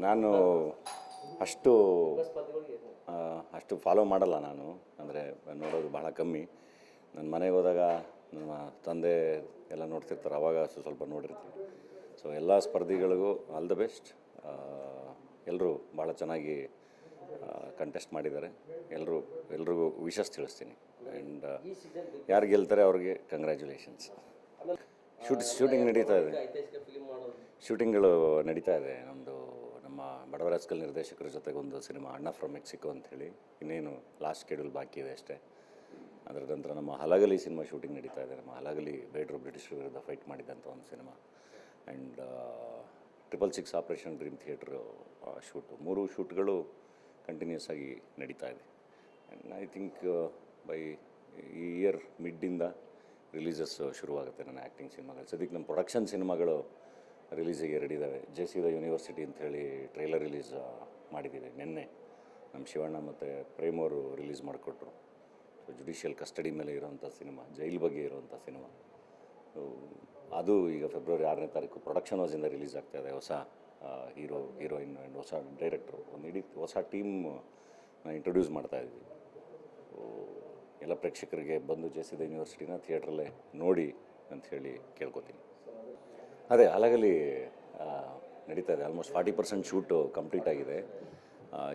ನಾನು ಅಷ್ಟು ಅಷ್ಟು ಫಾಲೋ ಮಾಡಲ್ಲ ನಾನು, ಅಂದರೆ ನೋಡೋದು ಭಾಳ ಕಮ್ಮಿ. ನನ್ನ ಮನೆಗೆ ಹೋದಾಗ ನಮ್ಮ ತಂದೆ ಎಲ್ಲ ನೋಡ್ತಿರ್ತಾರೆ, ಆವಾಗ ಸ್ವಲ್ಪ ನೋಡಿರ್ತೀನಿ. ಸೊ ಎಲ್ಲ ಸ್ಪರ್ಧಿಗಳಿಗೂ ಆಲ್ ದ ಬೆಸ್ಟ್. ಎಲ್ಲರೂ ಭಾಳ ಚೆನ್ನಾಗಿ ಕಂಟೆಸ್ಟ್ ಮಾಡಿದ್ದಾರೆ. ಎಲ್ರಿಗೂ ವಿಶಸ್ ತಿಳಿಸ್ತೀನಿ. ಆ್ಯಂಡ್ ಯಾರು ಗೆಲ್ತಾರೆ ಅವ್ರಿಗೆ ಕಂಗ್ರ್ಯಾಚುಲೇಷನ್ಸ್. ಶೂಟಿಂಗ್ ನಡೀತಾ ಇದೆ, ಶೂಟಿಂಗ್ಗಳು ನಡೀತಾ ಇದೆ. ನಮ್ಮ ಬಡವರಾಜ್ಕಲ್ ನಿರ್ದೇಶಕರ ಜೊತೆಗೆ ಒಂದು ಸಿನಿಮಾ ಅಣ್ಣ ಫ್ರಮ್ ಮೆಕ್ಸಿಕೋ ಅಂಥೇಳಿ, ಇನ್ನೇನು ಲಾಸ್ಟ್ ಶೆಡ್ಯೂಲ್ ಬಾಕಿ ಇದೆ ಅಷ್ಟೇ. ಅದರ ನಂತರ ನಮ್ಮ ಹಲಗಲಿ ಸಿನಿಮಾ ಶೂಟಿಂಗ್ ನಡೀತಾ ಇದೆ. ನಮ್ಮ ಹಲಗಲಿ ಬೇಡ್ರು ಬ್ರಿಟಿಷರ ವಿರುದ್ಧ ಫೈಟ್ ಮಾಡಿದಂಥ ಒಂದು cinema. And 666 operation dream theatre shoot, 3 ಶೂಟ್ಗಳು ಕಂಟಿನ್ಯೂಸ್ ಆಗಿ ನಡೀತಾ ಇದೆ. ಆ್ಯಂಡ್ ಐ ಥಿಂಕ್ ಬೈ ಈ ಇಯರ್ ಮಿಡ್ಡಿಂದ ರಿಲೀಸಸ್ ಶುರುವಾಗುತ್ತೆ ನನ್ನ ಆ್ಯಕ್ಟಿಂಗ್ ಸಿನಿಮಾಗಳು. ಸದ್ಯಕ್ಕೆ ನಮ್ಮ ಪ್ರೊಡಕ್ಷನ್ ಸಿನಿಮಾಗಳು ರಿಲೀಸಿಗೆ ರೆಡಿ ಇದ್ದಾವೆ. ಜೆ.ಸಿ. ದ ಯೂನಿವರ್ಸಿಟಿ ಅಂಥೇಳಿ ಟ್ರೈಲರ್ ರಿಲೀಸ್ ಮಾಡಿದ್ದೀವಿ ನಿನ್ನೆ. ನಮ್ಮ ಶಿವಣ್ಣ ಮತ್ತು ಪ್ರೇಮ್ ಅವರು ರಿಲೀಸ್ ಮಾಡಿಕೊಟ್ರು. ಸೊ ಜುಡಿಷಿಯಲ್ ಕಸ್ಟಡಿ ಮೇಲೆ ಇರೋವಂಥ ಸಿನಿಮಾ, ಜೈಲ್ ಬಗ್ಗೆ ಇರೋವಂಥ ಸಿನಿಮಾ. ಅದು ಈಗ ಫೆಬ್ರವರಿ 6ನೇ ತಾರೀಕು ಪ್ರೊಡಕ್ಷನ್ ಹೌಸಿಂದ ರಿಲೀಸ್ ಆಗ್ತಾಯಿದೆ. ಹೊಸ ಹೀರೋಯಿನ್ ಆ್ಯಂಡ್ ಹೊಸ ಡೈರೆಕ್ಟ್ರು, ಒಂದು ಇಡೀ ಹೊಸ ಟೀಮ್ ಇಂಟ್ರೊಡ್ಯೂಸ್ ಮಾಡ್ತಾಯಿದ್ವಿ. ಎಲ್ಲ ಪ್ರೇಕ್ಷಕರಿಗೆ ಬಂದು ಜೆ.ಸಿ. ದ ಯೂನಿವರ್ಸಿಟಿನ ಥಿಯೇಟ್ರಲ್ಲೇ ನೋಡಿ ಅಂಥೇಳಿ ಕೇಳ್ಕೊತೀನಿ. ಅದೇ ಹಲಗಲಿ ನಡೀತಾ ಇದೆ. ಆಲ್ಮೋಸ್ಟ್ 40% ಶೂಟು ಕಂಪ್ಲೀಟ್ ಆಗಿದೆ.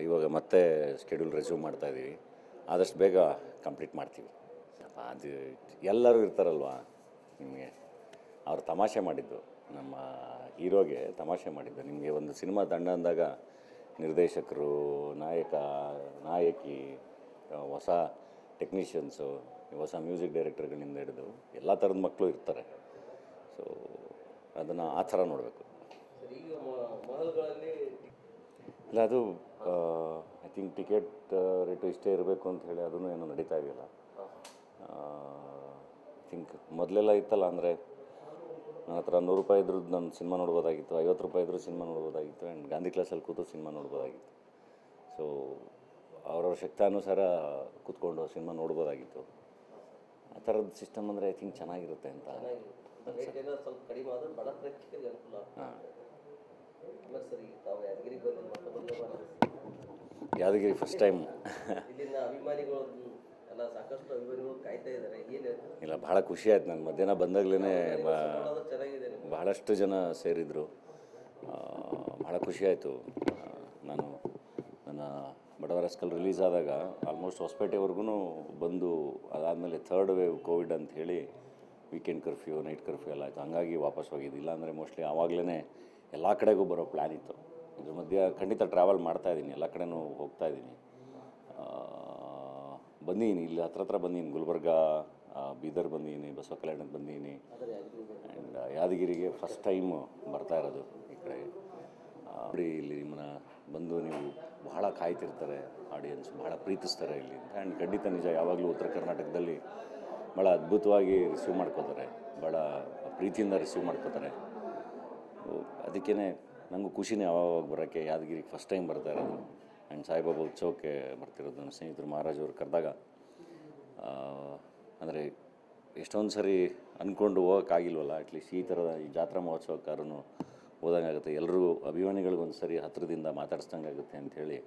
ಇವಾಗ ಮತ್ತೆ ಸ್ಕೆಡ್ಯೂಲ್ ರೆಸ್ಯೂಮ್ ಮಾಡ್ತಾಯಿದ್ದೀವಿ. ಆದಷ್ಟು ಬೇಗ ಕಂಪ್ಲೀಟ್ ಮಾಡ್ತೀವಿ. ಅದು ಎಲ್ಲರೂ ಇರ್ತಾರಲ್ವ, ನಿಮಗೆ ಅವ್ರು ತಮಾಷೆ ಮಾಡಿದ್ದು, ನಮ್ಮ ಹೀರೋಗೆ ತಮಾಷೆ ಮಾಡಿದ್ದು. ನಿಮಗೆ ಒಂದು ಸಿನಿಮಾ ತಂಡ ಅಂದಾಗ ನಿರ್ದೇಶಕರು, ನಾಯಕಿ, ಹೊಸ ಟೆಕ್ನಿಷಿಯನ್ಸು, ಹೊಸ ಮ್ಯೂಸಿಕ್ ಡೈರೆಕ್ಟರ್ಗಳಿಂದ ಹಿಡಿದು ಎಲ್ಲ ಥರದ ಮಕ್ಕಳು ಇರ್ತಾರೆ. ಸೊ ಅದನ್ನು ಆ ಥರ ನೋಡಬೇಕು. ಇಲ್ಲ, ಅದು ಐ ಥಿಂಕ್ ಟಿಕೆಟ್ ರೇಟು ಇಷ್ಟೇ ಇರಬೇಕು ಅಂತ ಹೇಳಿ ಅದನ್ನು ಏನೂ ನಡೀತಾ ಇದೆಯಲ್ಲ. ಐ ಥಿಂಕ್ ಮೊದಲೆಲ್ಲ ಇತ್ತಲ್ಲ, ಅಂದರೆ ನನ್ನ ಹತ್ರ 100 ರೂಪಾಯಿ ಇದ್ರೂ ನಾನು ಸಿನಿಮಾ ನೋಡ್ಬೋದಾಗಿತ್ತು, 50 ರೂಪಾಯಿ ಇದ್ರೂ ಸಿನಿಮಾ ನೋಡ್ಬೋದಾಗಿತ್ತು, ಆ್ಯಂಡ್ ಗಾಂಧಿ ಕ್ಲಾಸಲ್ಲಿ ಕೂತು ಸಿನಿಮಾ ನೋಡ್ಬೋದಾಗಿತ್ತು. ಸೊ ಅವ್ರವ್ರ ಶಕ್ತಾನುಸಾರ ಕೂತ್ಕೊಂಡು ಸಿನಿಮಾ ನೋಡ್ಬೋದಾಗಿತ್ತು. ಆ ಥರದ ಸಿಸ್ಟಮ್ ಅಂದರೆ ಐ ಥಿಂಕ್ ಚೆನ್ನಾಗಿರುತ್ತೆ ಅಂತ. ಹಾಂ, ಯಾದಗಿರಿ ಫಸ್ಟ್ ಟೈಮ್. ಇಲ್ಲ, ಭಾಳ ಖುಷಿ ಆಯ್ತು. ನಾನು ಮಧ್ಯಾಹ್ನ ಬಂದಾಗಲೇ ಬಹಳಷ್ಟು ಜನ ಸೇರಿದರು. ಭಾಳ ಖುಷಿ ಆಯಿತು. ನಾನು ನನ್ನ ಬಡವರಾಜ್ಕಲ್ ರಿಲೀಸ್ ಆದಾಗ ಆಲ್ಮೋಸ್ಟ್ ಹೊಸಪೇಟೆವರೆಗೂ ಬಂದು, ಅದಾದಮೇಲೆ 3rd ವೇವ್ ಕೋವಿಡ್ ಅಂತ ಹೇಳಿ ವೀಕೆಂಡ್ ಕರ್ಫ್ಯೂ, ನೈಟ್ ಕರ್ಫ್ಯೂ ಎಲ್ಲ ಆಯಿತು. ಹಂಗಾಗಿ ವಾಪಸ್ ಹೋಗಿದ್ದು. ಇಲ್ಲಾಂದರೆ ಮೋಸ್ಟ್ಲಿ ಆವಾಗಲೇ ಎಲ್ಲ ಕಡೆಗೂ ಬರೋ ಪ್ಲ್ಯಾನ್ ಇತ್ತು. ಇದ್ರ ಮಧ್ಯೆ ಖಂಡಿತ ಟ್ರಾವೆಲ್ ಮಾಡ್ತಾಯಿದ್ದೀನಿ, ಎಲ್ಲ ಕಡೆನೂ ಹೋಗ್ತಾಯಿದ್ದೀನಿ. ಬಂದಿದ್ದೀನಿ, ಇಲ್ಲಿ ಹತ್ರ ಬಂದಿದ್ದೀನಿ. ಗುಲ್ಬರ್ಗ, ಬೀದರ್ ಬಂದಿದ್ದೀನಿ, ಬಸವ ಕಲ್ಯಾಣಕ್ಕೆ ಬಂದಿದ್ದೀನಿ. ಆ್ಯಂಡ್ ಯಾದಗಿರಿಗೆ ಫಸ್ಟ್ ಟೈಮು ಬರ್ತಾ ಇರೋದು ಈ ಕಡೆ. ನೋಡಿ, ಇಲ್ಲಿ ನಿಮ್ಮನ್ನ ಬಂದು ನೀವು ಬಹಳ ಕಾಯ್ತಿರ್ತಾರೆ ಆಡಿಯನ್ಸ್, ಬಹಳ ಪ್ರೀತಿಸ್ತಾರೆ ಇಲ್ಲಿ ಅಂತ. ಆ್ಯಂಡ್ ಖಂಡಿತ ನಿಜ, ಯಾವಾಗಲೂ ಉತ್ತರ ಕರ್ನಾಟಕದಲ್ಲಿ ಭಾಳ ಅದ್ಭುತವಾಗಿ ರಿಸೀವ್ ಮಾಡ್ಕೋತಾರೆ, ಭಾಳ ಪ್ರೀತಿಯಿಂದ ರಿಸೀವ್ ಮಾಡ್ಕೋತಾರೆ. ಅದಕ್ಕೇ ನನಗೂ ಖುಷಿನೇ ಯಾವಾಗ ಬರೋಕ್ಕೆ. ಯಾದಗಿರಿಗೆ ಫಸ್ಟ್ ಟೈಮ್ ಬರ್ತಾ ಇರೋದು. ಆ್ಯಂಡ್ ಸಾಯಿಬಾಬಾ ಉತ್ಸವಕ್ಕೆ ಬರ್ತಿರೋದು. ನನ್ನ ಸ್ನೇಹಿತರು ಮಹಾರಾಜ್ ಅವರು ಕರೆದಾಗ, ಅಂದರೆ ಎಷ್ಟೊಂದು ಸರಿ ಅಂದ್ಕೊಂಡು ಹೋಗೋಕ್ಕಾಗಿಲ್ವಲ್ಲ, ಅಟ್ಲೀಸ್ಟ್ ಈ ಥರದ ಈ ಜಾತ್ರಾ ಮಹೋತ್ಸವಕ್ಕಾದ್ರೂ ಹೋದಂಗಾಗುತ್ತೆ. ಎಲ್ಲರೂ ಅಭಿಮಾನಿಗಳಿಗೊಂದು ಸರಿ ಹತ್ತಿರದಿಂದ ಮಾತಾಡಿಸ್ದಂಗಾಗುತ್ತೆ ಅಂಥೇಳಿ